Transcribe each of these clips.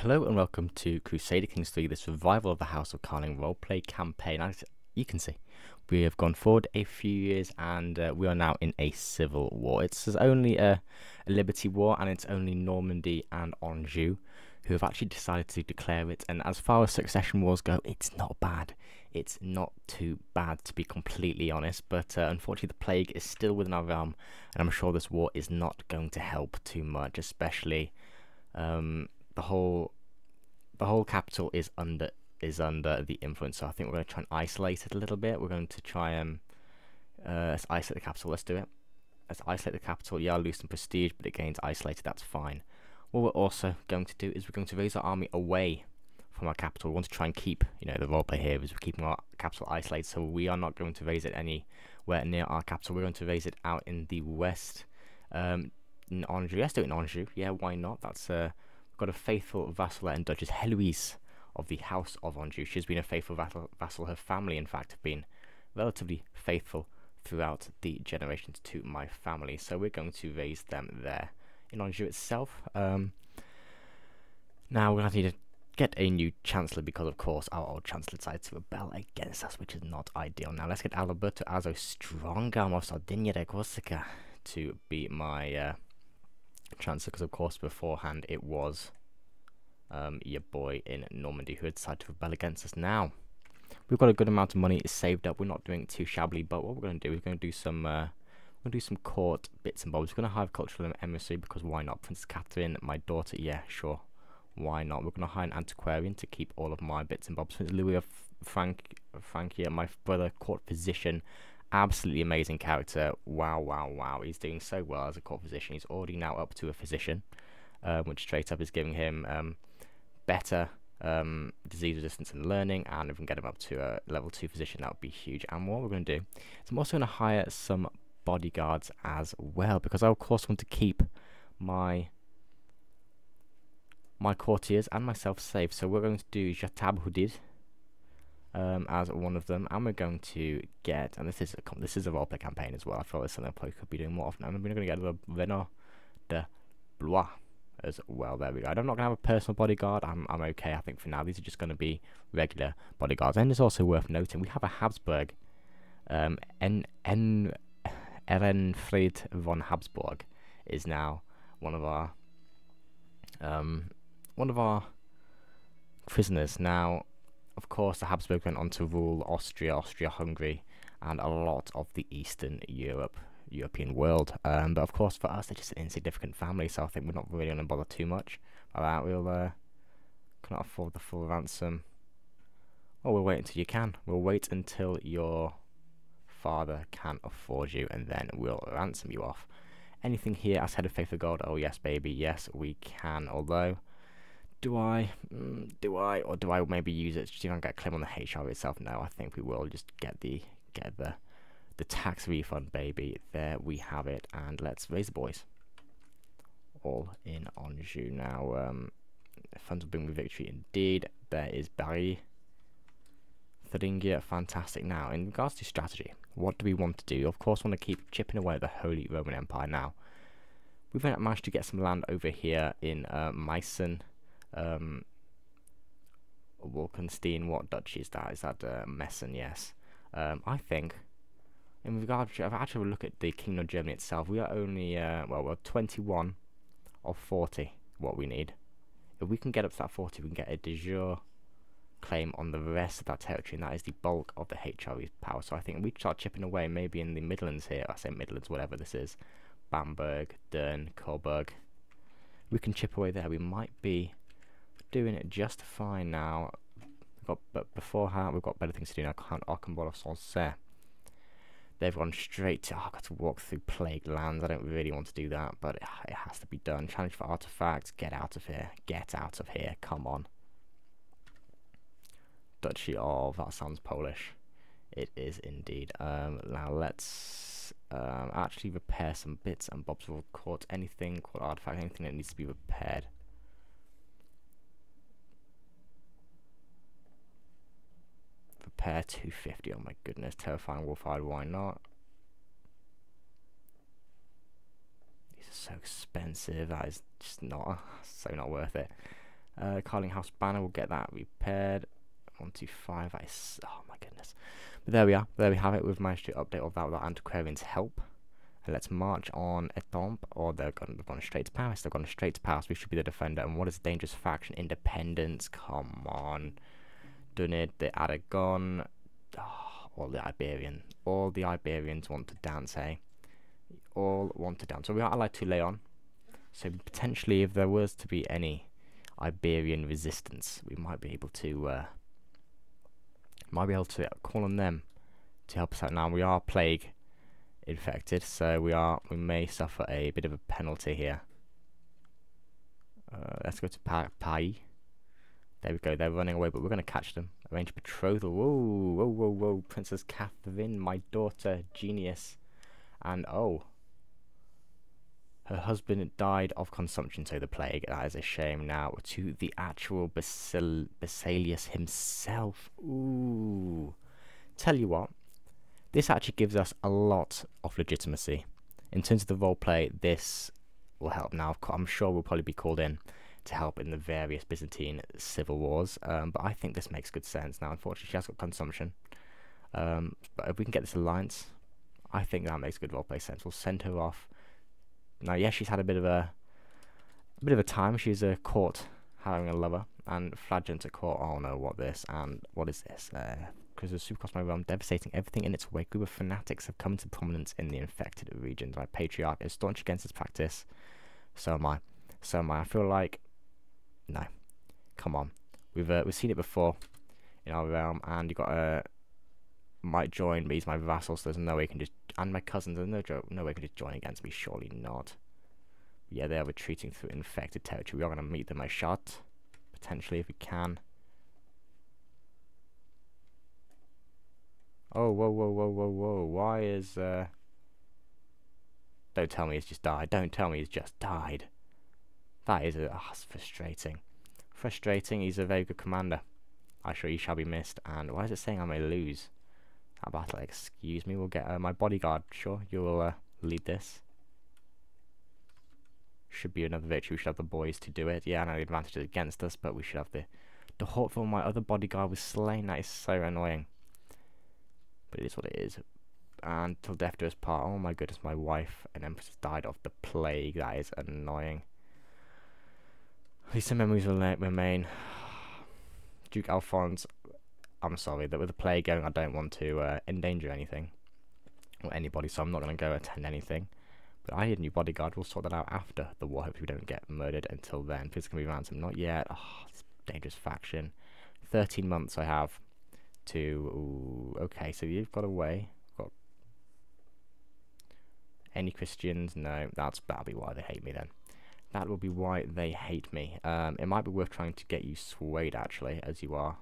Hello and welcome to Crusader Kings 3, the survival of the House of Karling roleplay campaign. As you can see, we have gone forward a few years and we are now in a civil war. It's only a liberty war, and it's only Normandy and Anjou who have actually decided to declare it. And as far as succession wars go, it's not bad. It's not too bad, to be completely honest, but unfortunately the plague is still within our realm, and I'm sure this war is not going to help too much, especially the whole capital is under the influence. So I think we're going to try and isolate it a little bit. We're going to try and let's isolate the capital. Let's do it. Let's isolate the capital. Yeah, I'll lose some prestige, but it gains isolated. That's fine. What we're also going to do is we're going to raise our army away from our capital. We want to try and keep, the roleplay here is we're keeping our capital isolated, so we are not going to raise it anywhere near our capital. We're going to raise it out in the west, in Anjou. Let's do it in Anjou. Yeah, why not? That's got a faithful vassal and Duchess Heloise of the House of Anjou. She's been a faithful vassal. Her family, in fact, have been relatively faithful throughout the generations to my family. So we're going to raise them there in Anjou itself. Now we're going to need to get a new chancellor because, of course, our old chancellor decided to rebel against us, which is not ideal. Now let's get Alberto Azo Strongarm of Sardinia de Corsica to be my chancellor, because of course beforehand it was your boy in Normandy who had decided to rebel against us. Now we've got a good amount of money saved up. We're not doing it too shabbily, but what we're going to do is we're going to do some court bits and bobs. We're going to hire cultural emissary, because why not? Princess Catherine, my daughter, yeah, sure, why not? We're going to hire an antiquarian to keep all of my bits and bobs. Prince Louis of Francia, my brother, court physician. Absolutely amazing character. Wow. He's doing so well as a court physician. He's already now up to a physician, which straight up is giving him better disease resistance and learning, and if we can get him up to a level 2 physician, that would be huge. And what we're going to do is I'm also going to hire some bodyguards as well, because I of course want to keep my courtiers and myself safe. So we're going to do Jatab Hudid as one of them, and we're going to get, and this is a roleplay campaign as well. I feel it's something I probably could be doing more often. And we're going to get the Renaud de Blois as well. There we go. I'm not going to have a personal bodyguard. I'm okay, I think, for now. These are just going to be regular bodyguards. And it's also worth noting we have a Habsburg, Ehrenfried von Habsburg is now one of our prisoners. Now, of course, the Habsburgs went on to rule Austria, Austria-Hungary, and a lot of the Eastern European world. But of course, for us, they're just an insignificant family, so I think we're not really going to bother too much about that. We'll cannot afford the full ransom. Oh, we'll wait until you can. We'll wait until your father can afford you, and then we'll ransom you off. Anything here as head of faithful gold? Oh yes, baby, yes, we can. Although, do I maybe use it to see if I can get a claim on the HR itself? No, I think we will just get the tax refund, baby. There we have it, and let's raise the boys. All in Anjou now. Funds will bring me victory indeed. There is Barry. Thuringia, fantastic. Now, in regards to strategy, what do we want to do? Of course, we want to keep chipping away at the Holy Roman Empire. Now, we've managed to get some land over here in Meissen. Wolkenstein, what duchy is that? Is that Messen? Yes. I think, in regard to, I've actually look at the Kingdom of Germany itself, we are only, we're 21 of 40 what we need. If we can get up to that 40, we can get a de jure claim on the rest of that territory, and that is the bulk of the HRE's power. So I think we start chipping away, maybe in the Midlands here, I say Midlands, whatever this is, Bamberg, Dern, Coburg, we can chip away there. We might be doing it just fine now. But beforehand, we've got better things to do now. Count Archambault of Sancerre. They've gone straight to, I've got to walk through plagued lands. I don't really want to do that, but it has to be done. Challenge for artifacts. Get out of here. Get out of here. Come on. Duchy of, that sounds Polish. It is indeed. Now let's actually repair some bits and bobs of court. Anything called artifact, anything that needs to be repaired. Repair 250. Oh my goodness. Terrifying Wolfhide, why not? These are so expensive. That is just not worth it. Carling House banner, we'll get that repaired. 125, that is, oh my goodness. But there we are, there we have it. We've managed to update all that without Antiquarian's help. And let's march on Etomp, or they've gone straight to Paris. They've gone straight to Paris. We should be the defender. And what is a dangerous faction? Independence. Come on. Done it. The Aragon. Oh, all the Iberians want to dance, eh? All want to dance. So we are allied to Leon. So potentially, if there was to be any Iberian resistance, we might be able to call on them to help us out. Now we are plague infected, so we may suffer a bit of a penalty here. Let's go to Pai. There we go. They're running away, but we're going to catch them. Arrange betrothal. Whoa, whoa, whoa, whoa! Princess Catherine, my daughter, genius, and oh. Her husband died of consumption, so the plague. That is a shame. Now to the actual Basilius himself. Ooh. Tell you what, this actually gives us a lot of legitimacy. In terms of the roleplay, this will help. Now, I'm sure we'll probably be called in to help in the various Byzantine civil wars, but I think this makes good sense. Now, unfortunately, she has got consumption. But if we can get this alliance, I think that makes good roleplay sense. We'll send her off. Now, yes, she's had a bit of a time. She's caught having a lover, and Flagellants at court. Oh no, what is this? Because of super cosmo realm, devastating everything in its wake. Group of fanatics have come into prominence in the infected regions. Right, Patriarch is staunch against this practice. So am I. I feel like, no, come on. We've seen it before in our realm, and you got might join, but he's my vassal, so there's no way he can just, and my cousins, there's no way he can just join against me, surely not. But yeah, they are retreating through infected territory. We are going to meet them a shot, potentially, if we can. Oh, whoa, whoa, whoa, whoa, whoa, why is, don't tell me he's just died, don't tell me he's just died. That is, that's frustrating. Frustrating, he's a very good commander. I sure he shall be missed, and why is it saying I may lose? That battle, excuse me, we'll get my bodyguard, sure, you will lead this. Should be another victory, we should have the boys to do it. Yeah, I know the advantage is against us, but we should have the Hortville. My other bodyguard was slain, that is so annoying. But it is what it is. And till death do us part, oh my goodness, my wife and Empress died of the plague, that is annoying. At least some memories will remain. Duke Alphonse, I'm sorry, that with the plague going, I don't want to endanger anything or anybody, so I'm not going to go attend anything. But I need a new bodyguard. We'll sort that out after the war. Hopefully we don't get murdered until then. Please can be ransom. Not yet. Oh, it's a dangerous faction. 13 months I have to... Ooh, okay, so you've got away. Got any Christians? No, that'll be why they hate me then. That will be why they hate me. It might be worth trying to get you swayed, actually, as you are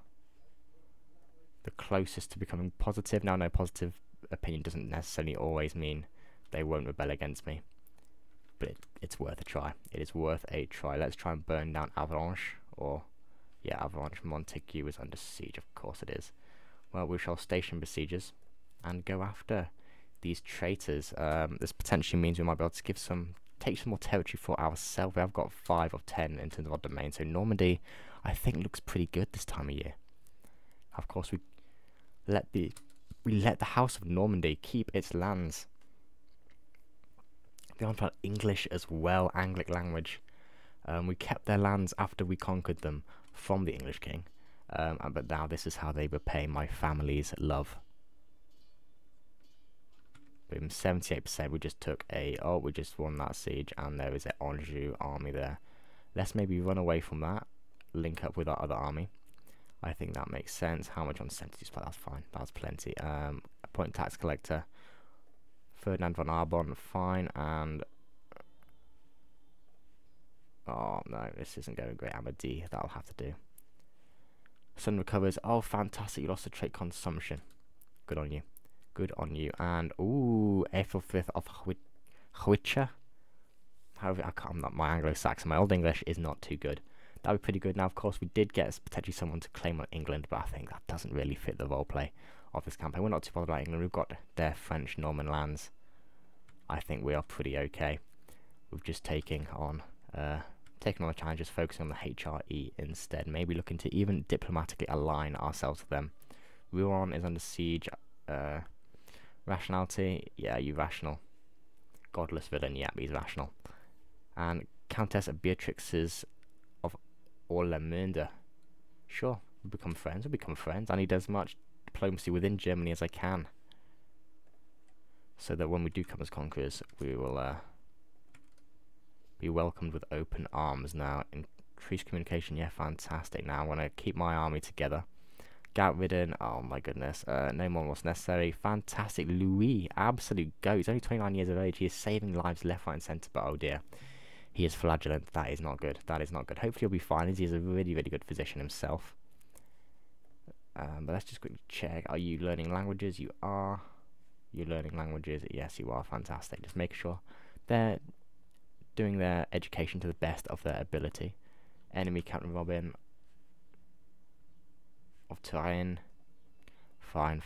the closest to becoming positive. Now, no, positive opinion doesn't necessarily always mean they won't rebel against me. But it's worth a try. It is worth a try. Let's try and burn down Avalanche. Or, yeah, Avalanche. Montague is under siege. Of course it is. Well, we shall station besiegers and go after these traitors. This potentially means we might be able to take some more territory for ourselves. We have got 5 of 10 in terms of our domain. So Normandy, I think, looks pretty good this time of year. Of course, we let the House of Normandy keep its lands. They aren't English as well, Anglic language. We kept their lands after we conquered them from the English king. But now this is how they repay my family's love. Boom, 78%. We just took we just won that siege, and there is an Anjou army there. Let's maybe run away from that, link up with our other army. I think that makes sense. How much on sentences? That's fine. That's plenty. Appoint tax collector. Ferdinand von Arbon, fine. And oh no, this isn't going great. I'm a D. That'll have to do. Sun recovers. Oh, fantastic! You lost the trait consumption. Good on you. Good on you. And ooh, April 5th of Hwitcher. However, my Anglo-Saxon. My Old English is not too good. That would be pretty good. Now, of course, we did get potentially someone to claim on England, but I think that doesn't really fit the roleplay of this campaign. We're not too bothered about England. We've got their French Norman lands. I think we are pretty okay with just taking on taking on the challenges, focusing on the HRE instead. Maybe looking to even diplomatically align ourselves with them. Rouen is under siege. Rationality, yeah, you rational. Godless villain, yeah, he's rational. And Countess Beatrix's of Orlemünde. Sure, we'll become friends. I need as much diplomacy within Germany as I can, so that when we do come as conquerors, we will be welcomed with open arms. Now, increased communication, yeah, fantastic. Now, I want to keep my army together. Gout-ridden, oh my goodness, no more was necessary. Fantastic, Louis, absolute goat. He's only 29 years of age. He is saving lives left, right, and centre, but oh dear, he is flagellant. That is not good. That is not good. Hopefully, he'll be fine, as he is a really, really good physician himself. But let's just quickly check. Are you learning languages? You are. You're learning languages. Yes, you are. Fantastic. Just make sure they're doing their education to the best of their ability. Enemy Captain Robin of terrain. Fine.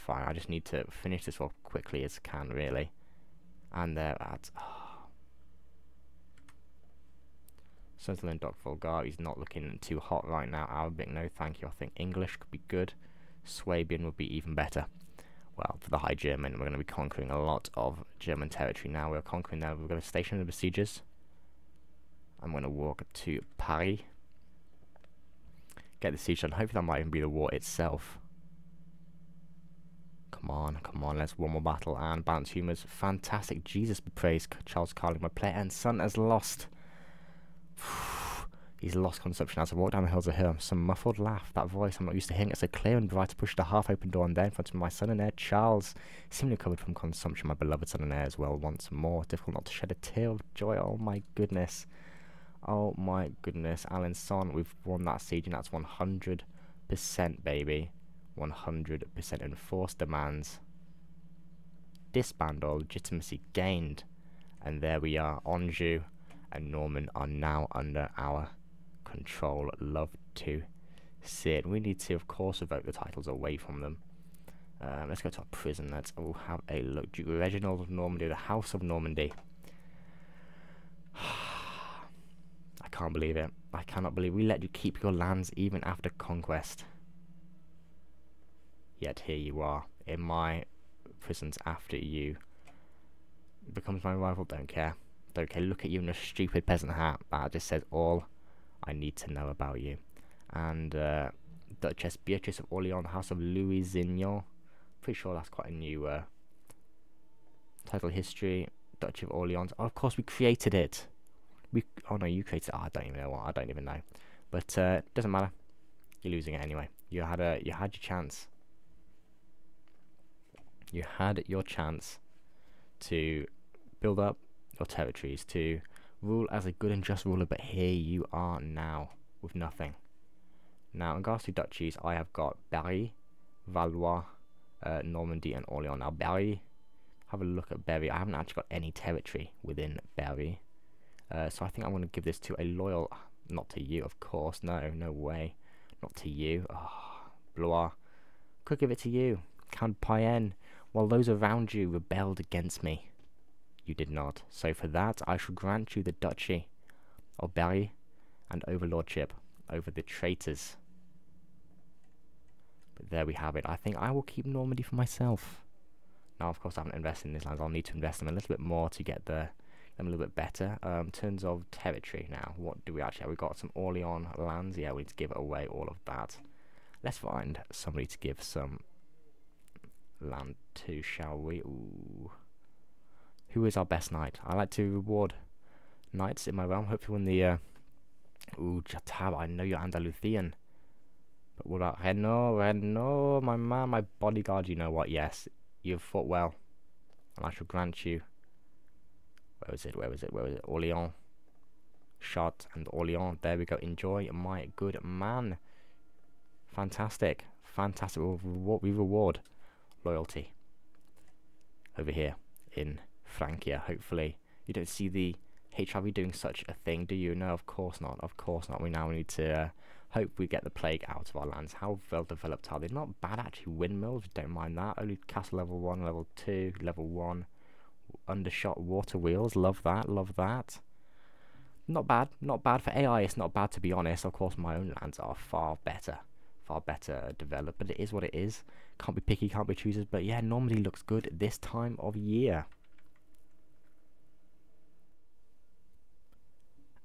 I just need to finish this off quickly as I can, really. And they're at Sunderland Doc Volgar. He's not looking too hot right now. Arabic, no thank you. I think English could be good. Swabian would be even better. Well, for the High German, we're going to be conquering a lot of German territory now. We're conquering there. We're going to station the besiegers. I'm going to walk to Paris. Get the siege done. Hopefully that might even be the war itself. Come on, let's one more battle and balance humours. Fantastic, Jesus be praised. Charles Carling, my player and son, has lost. He's lost consumption as I walk down the hills of Hill. Some muffled laugh, that voice I'm not used to hearing. It's so clear and bright to push the half-open door and there in front of my son and heir, Charles. Seemingly recovered from consumption, my beloved son and heir as well once more. Difficult not to shed a tear of joy, oh my goodness. Oh my goodness, Alençon, we've won that siege and that's 100%, baby. 100% enforced demands. Disband or legitimacy gained. And there we are, Anjou and Norman are now under our control. Love to see it. We need to, of course, revoke the titles away from them. Let's go to our prison. Let's all have a look. Duke Reginald of Normandy, the House of Normandy. I can't believe it. I cannot believe we let you keep your lands even after conquest. Yet here you are in my prisons after you becomes my rival. Don't care. Look at you in a stupid peasant hat. That just says all I need to know about you. And Duchess Beatrice of Orleans, House of Louis-Zignon. Pretty sure that's quite a new title. History. Duchy of Orleans. Oh, of course we created it. Oh no, you created it. Oh, I don't even know what. I don't even know. But doesn't matter. You're losing it anyway. You had your chance. You had your chance to build up your territories, to rule as a good and just ruler, but here you are now with nothing. Now, in regards to duchies, I have got Berry, Valois, Normandy, and Orleans. Now, Berry, have a look at Berry. I haven't actually got any territory within Berry, so I think I'm going to give this to a loyal, not to you, of course. No way, not to you. Oh, Blois, could give it to you. Count Payen. While those around you rebelled against me, you did not. So for that, I shall grant you the Duchy of Berry and overlordship over the traitors. But there we have it. I think I will keep Normandy for myself. Now, of course, I haven't invested in these lands. I'll need to invest them a little bit more to get them a little bit better. In terms of territory now, what do we actually have? We've got some Orleans lands. Yeah, we need to give away all of that. Let's find somebody to give some land to, shall we? Ooh. Who is our best knight? I like to reward knights in my realm. Hopefully when the ooh, Jatab, I know you're Andalusian. But what about Renault, my man, my bodyguard? You know what? Yes, you've fought well, and I shall grant you. Where was it? Orleans. Shot and Orleans. There we go. Enjoy, my good man. Fantastic. We reward loyalty over here in Francia. Hopefully you don't see the HRV doing such a thing, do you? No, of course not. We now need to hope we get the plague out of our lands. How well developed are they? Not bad actually. Windmills, don't mind that. Only castle level 1, level 2, level 1. Undershot water wheels, love that. Not bad, not bad for AI. It's not bad, to be honest. Of course, my own lands are far better developed, but it is what it is. Can't be picky, can't be choosers. But yeah, normally looks good this time of year.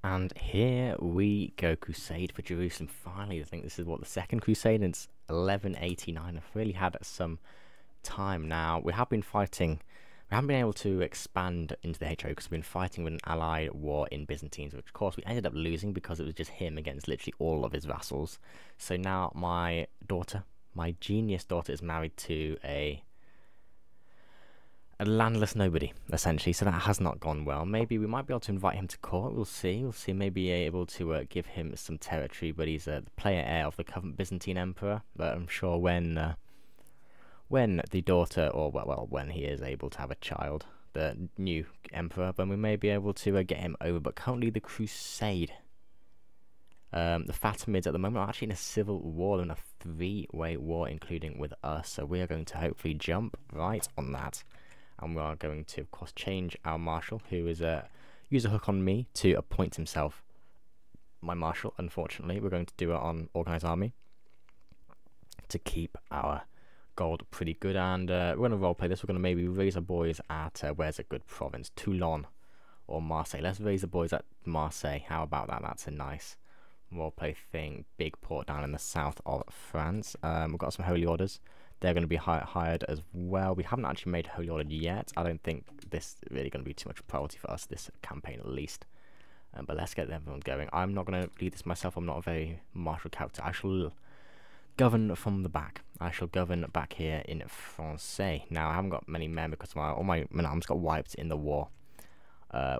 And here we go, Crusade for Jerusalem. Finally, I think this is what, the second Crusade, and it's 1189. I've really had some time now. We have been fighting. We haven't been able to expand into the HO because we've been fighting with an allied war in Byzantines, which of course we ended up losing because it was just him against literally all of his vassals. So now my daughter, my genius daughter, is married to a landless nobody, essentially, so that has not gone well. Maybe we might be able to invite him to court. We'll see. Maybe able to give him some territory, but he's the player heir of the current Byzantine emperor. But I'm sure when the daughter, or well, when he is able to have a child, the new emperor, then we may be able to get him over. But currently the Crusade, the Fatimids at the moment are actually in a civil war, in a three-way war, including with us. So we are going to hopefully jump right on that. And we are going to, of course, change our marshal, who is use a hook on me to appoint himself my marshal. Unfortunately, we're going to do it on Organised Army to keep our gold pretty good. And we're going to roleplay this. We're going to maybe raise our boys at, where's a good province? Toulon or Marseille. Let's raise the boys at Marseille. How about that? That's a nice roleplay thing. Big port down in the south of France. We've got some holy orders. They're going to be hired as well. We haven't actually made Holy Order yet. I don't think this is really going to be too much priority for us, this campaign at least. But let's get everyone going. I'm not going to lead this myself. I'm not a very martial character. I shall govern from the back. I shall govern back here in Francais. Now, I haven't got many men because all my arms got wiped in the war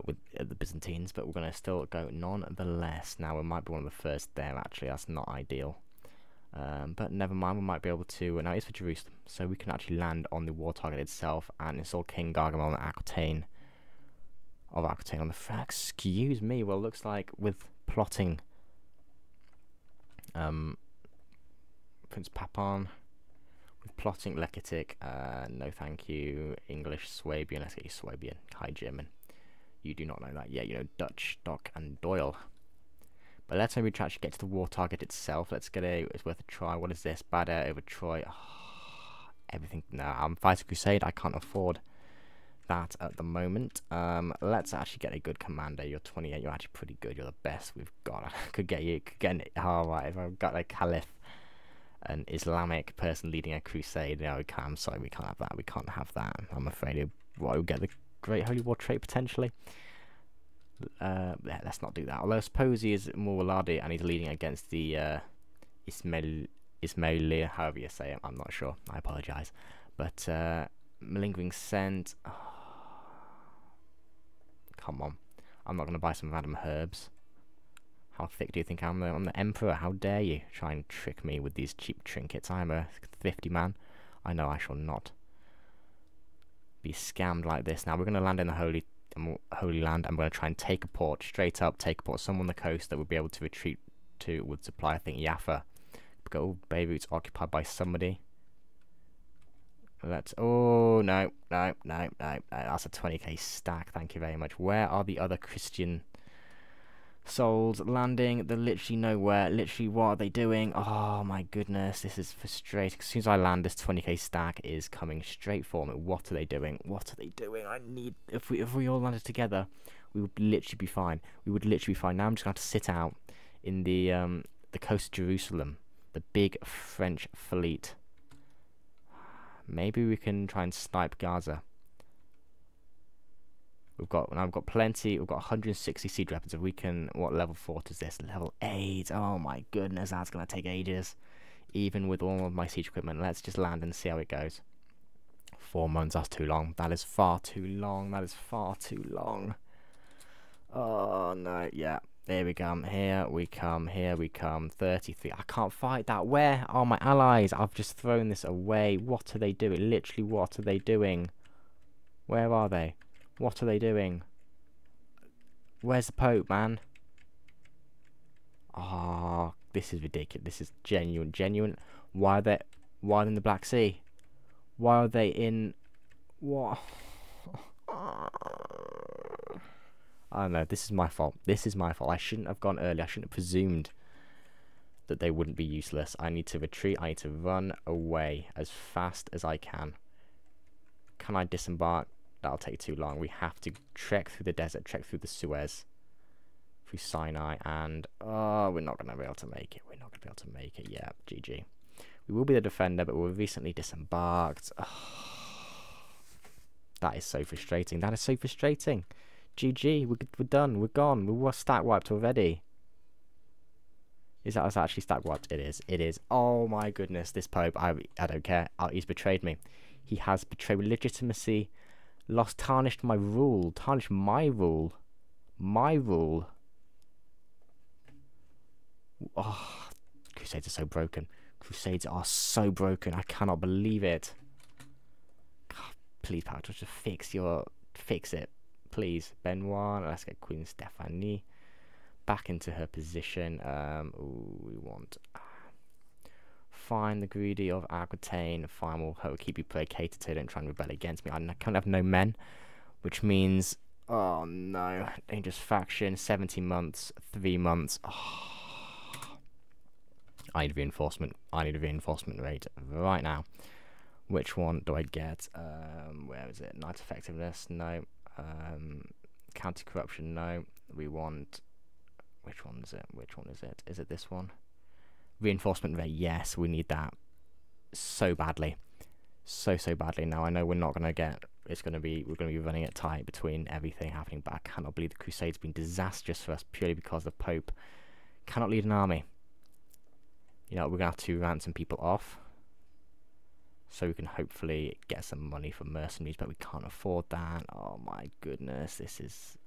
with the Byzantines. But we're going to still go nonetheless. Now, we might be one of the first there, actually. That's not ideal. But never mind, we might be able to. Now it's for Jerusalem, so we can actually land on the war target itself and install King Gargamel on Aquitaine. On the excuse me. Well, looks like with plotting, Prince Papon, with plotting Lekitic. No, thank you. English Swabian. Let's get you Swabian. High German. You do not know that yet. You know Dutch, Stock, and Doyle. But let's maybe actually get to the war target itself. Let's get it's worth a try. What is this? Bad air over Troy. Oh, everything. No, I'm fighting Crusade. I can't afford that at the moment. Let's actually get a good commander. You're 28. You're actually pretty good. You're the best we've got. I could get you. Alright, if I've got a caliph, an Islamic person leading a crusade. No, I'm sorry, we can't have that. We can't have that. I'm afraid we'll get the Great Holy War trait potentially. Yeah, let's not do that. Although I suppose he is Muraladi and he's leading against the Ismailia, however you say it. I'm not sure. I apologise. But malingering scent. Oh, come on. I'm not going to buy some random herbs. How thick do you think I'm the Emperor? How dare you try and trick me with these cheap trinkets? I'm a thrifty man. I know I shall not be scammed like this. Now we're going to land in the Holy Land. I'm going to try and take a port, straight up, take a port, somewhere on the coast that we'll be able to retreat to with supply. I think Jaffa. Oh, baby, it's occupied by somebody. Oh, no. That's a 20k stack. Thank you very much. Where are the other Christian souls landing? They're literally nowhere. Literally, what are they doing? Oh, my goodness. This is frustrating. As soon as I land, this 20k stack is coming straight for me. What are they doing? I need... If we all landed together, we would literally be fine. Now I'm just going to have to sit out in the coast of Jerusalem. The big French fleet. Maybe we can try and snipe Gaza. I've got plenty. We've got 160 siege weapons. If we can, what level 4 is this? Level 8. Oh my goodness, that's gonna take ages. Even with all of my siege equipment, let's just land and see how it goes. 4 months. That's too long. That is far too long. Oh no. Yeah. There we come. Here we come. 33. I can't fight that. Where are my allies? I've just thrown this away. What are they doing? Literally, what are they doing? Where are they? What are they doing? Where's the Pope, man? Ah, oh, this is ridiculous. This is genuine. Why are they in the Black Sea? Why are they in... What? I know, this is my fault. This is my fault. I shouldn't have gone early. I shouldn't have presumed that they wouldn't be useless. I need to retreat. I need to run away as fast as I can. Can I disembark? That'll take too long. We have to trek through the desert, trek through the Suez, through Sinai, and oh, we're not going to be able to make it. We're not going to be able to make it. Yeah, GG. We will be the defender, but we're recently disembarked. Oh, that is so frustrating. That is so frustrating. GG. We're done. We're gone. We were stack wiped already. Is that actually stack wiped? It is. It is. Oh my goodness. This Pope. I don't care. He's betrayed me. He has betrayed legitimacy. Tarnished my rule. Tarnished my rule. My rule. Oh, Crusades are so broken. Crusades are so broken. I cannot believe it. God, please, Power, just fix it. Please. Benoit. Let's get Queen Stephanie back into her position. Ooh, we want... Fine, the greedy of Aquitaine. Fine, we'll keep you placated so you don't try and rebel against me. I can't have no men, which means... Oh, no. Dangerous faction. 70 months. 3 months. Oh. I need reinforcement. I need a reinforcement rate right now. Which one do I get? Where is it? Knight effectiveness? No. Counter-corruption? No. We want... Which one is it? Which one is it? Is it this one? Reinforcement rate, yes, we need that so badly. So badly. Now I know we're not gonna get we're gonna be running it tight between everything happening, but I cannot believe the Crusades been disastrous for us purely because the Pope cannot lead an army. You know, we're gonna have to ransom people off so we can hopefully get some money from mercenaries, but we can't afford that. Oh my goodness, this is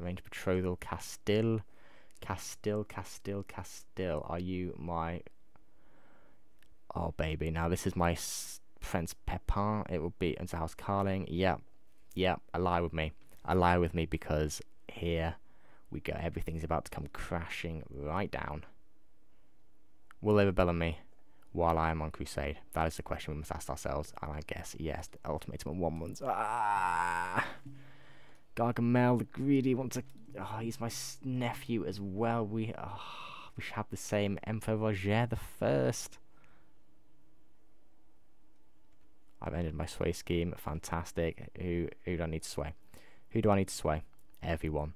arrange betrothal. Castile, are you my... Oh, baby, now this is my Prince Pepin. It will be into House Karling. Yep, ally with me because here we go. Everything's about to come crashing right down. Will they rebel on me while I am on crusade? That is the question we must ask ourselves, and I guess, yes, the ultimatum of 1 month. Gargamel the greedy wants to... Oh, he's my nephew as well. We should have the same. Emperor Roger the First. I've ended my sway scheme. Fantastic. Who do I need to sway? Who do I need to sway? Everyone.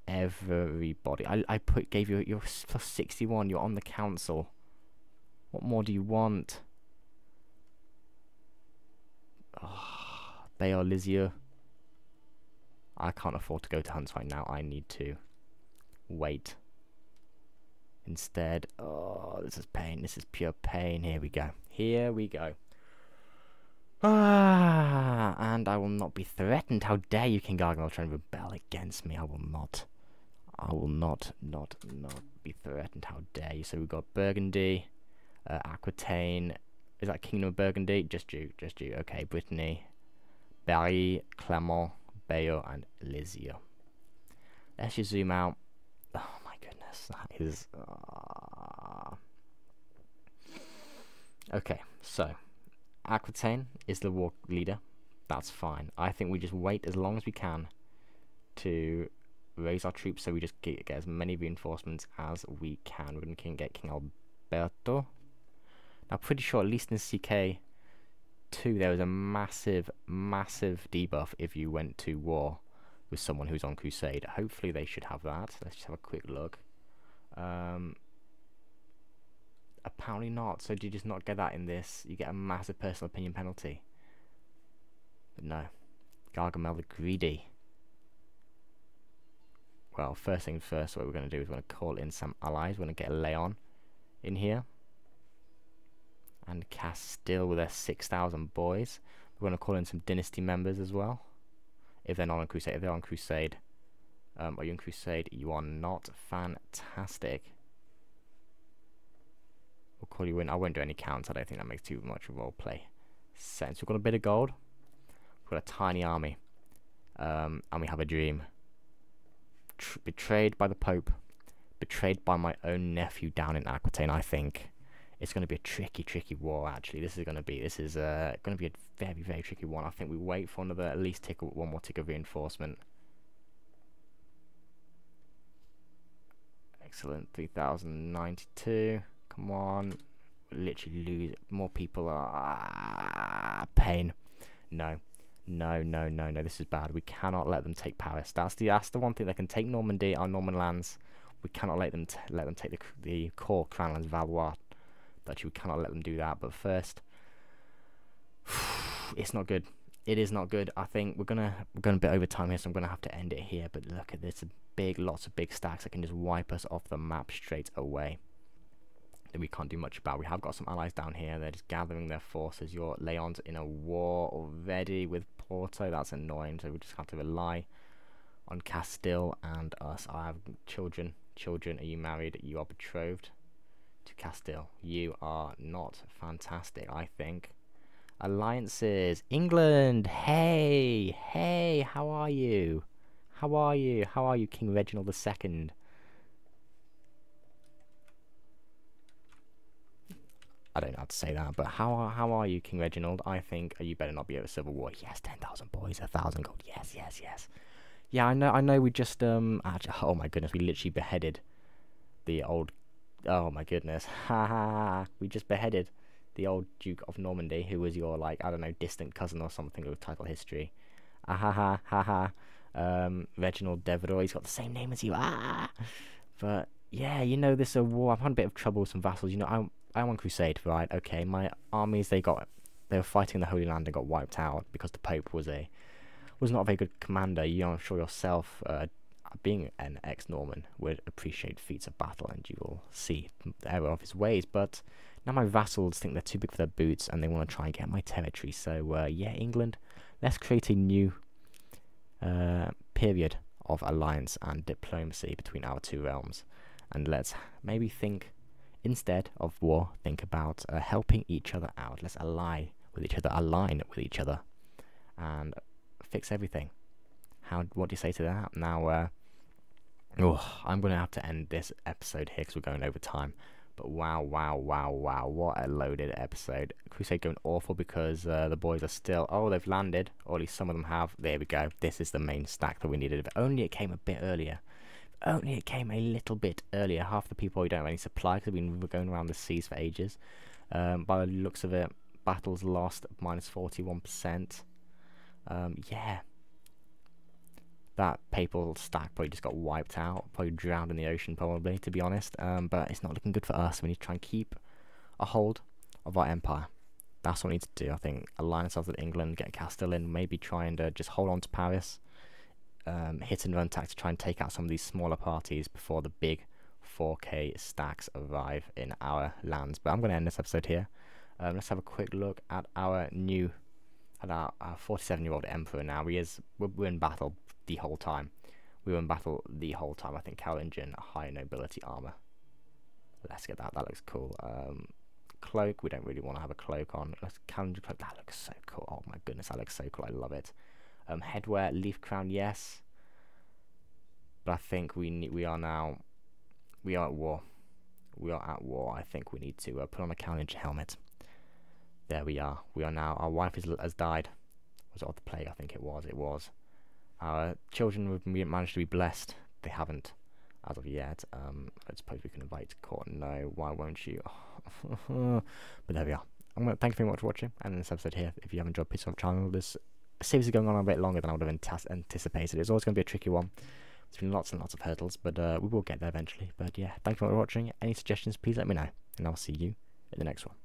Everybody. Gave you your plus 61. You're on the council. What more do you want? Oh, Bayer Lisieux. I can't afford to go to hunts right now. I need to wait. Instead, oh, this is pain. This is pure pain. Here we go. Here we go. And I will not be threatened. How dare you, King Gargamel, try and rebel against me? I will not. I will not be threatened. How dare you? So we've got Burgundy, Aquitaine. Is that Kingdom of Burgundy? Just you. Okay, Brittany, Berry, Clermont, Bayeux, and Lisieux. Let's just zoom out. Oh my goodness, that is... Okay, so Aquitaine is the war leader. That's fine. I think we just wait as long as we can to raise our troops, so we just get as many reinforcements as we can. We're going to get King Alberto. Now, pretty sure, at least in CK3, there was a massive debuff if you went to war with someone who's on crusade. Hopefully they should have that. Let's just have a quick look. Apparently not. So do you just not get that in this? You get a massive personal opinion penalty. But no. Gargamel the greedy. Well, first things first, what we're going to do is we're going to call in some allies. We're going to get Leon in here. And Castile with their 6,000 boys. We're going to call in some dynasty members as well. If they're not on crusade. If they're on crusade. Are you on crusade? You are not. Fantastic. We'll call you in. I won't do any counts. I don't think that makes too much roleplay sense. We've got a bit of gold. We've got a tiny army. And we have a dream. Betrayed by the Pope. Betrayed by my own nephew down in Aquitaine, I think. It's going to be a tricky war. Actually, this is going to be a very tricky one. I think we wait for another at least one more tick of reinforcement. Excellent. 3092. Come on. We'll literally lose more people. Pain. No. This is bad. We cannot let them take Paris. That's the one thing. They can take Normandy, our Norman lands. We cannot let them take the core crown lands, Valois. Actually, we cannot let them do that. But first, it's not good. It is not good. I think we're gonna a bit over time here, so I'm gonna have to end it here. But look at this, lots of big stacks that can just wipe us off the map straight away. That we can't do much about. We have got some allies down here. They're just gathering their forces. Your Leon's in a war already with Porto. That's annoying. So we just have to rely on Castile and us. I have children. Children, are you married? You are betrothed to Castile. You are not fantastic, I think. Alliances. England. Hey, how are you? How are you, King Reginald II? I don't know how to say that, but how are you, King Reginald? I think you better not be over civil war. Yes, 10,000 boys, 1,000 gold. Yes. Yeah, I know. We just actually, oh my goodness, we literally beheaded the old. Oh my goodness, we just beheaded the old Duke of Normandy, who was your, like, I don't know, distant cousin or something with title history. Reginald Devereux, he's got the same name as you. But yeah, you know, this is a war. I've had a bit of trouble with some vassals. You know, I'm on crusade, right? Okay, my armies, they were fighting the Holy Land and got wiped out because the Pope was not a very good commander. I'm sure yourself, being an ex-Norman, would appreciate feats of battle, and you will see the error of his ways. But now my vassals think they're too big for their boots, and they want to try and get my territory. So yeah, England, let's create a new period of alliance and diplomacy between our two realms, and let's maybe think, instead of war, think about helping each other out. Let's align with each other, and fix everything. What do you say to that? Now, I'm going to have to end this episode here because we're going over time. But wow, what a loaded episode. Crusade going awful because the boys are still, they've landed, or at least some of them have. There we go. This is the main stack that we needed. If only it came a bit earlier. If only it came a little bit earlier. Half the people, we don't have any supply because we've been going around the seas for ages. By the looks of it, battles lost, minus 41%. Yeah. That papal stack probably just got wiped out, probably drowned in the ocean, probably, to be honest. But it's not looking good for us. We need to try and keep a hold of our empire. That's what we need to do. I think align ourselves with England, get Castile in, maybe try and just hold on to Paris. Hit and run tack to try and take out some of these smaller parties before the big 4K stacks arrive in our lands. But I'm going to end this episode here. Let's have a quick look at our 47-year-old emperor now. We're in battle the whole time. I think Carolingian high nobility armor. Let's get that. That looks cool. Cloak. We don't really want to have a cloak on. Carolingian cloak. That looks so cool. Oh my goodness, that looks so cool. I love it. Headwear, leaf crown, yes. But I think we are at war. I think we need to put on a Carolingian helmet. There we are. We are now. Our wife has died. Was it of the plague? I think it was. Our children have managed to be blessed. They haven't, as of yet. I suppose we can invite to court. No, why won't you? But there we are. Thank you very much for watching. And in this episode here, if you have enjoyed, please subscribe to the channel. This series is going on a bit longer than I would have anticipated. It's always going to be a tricky one. There's been lots and lots of hurdles, but we will get there eventually. But yeah, thank you for watching. Any suggestions, please let me know. And I'll see you in the next one.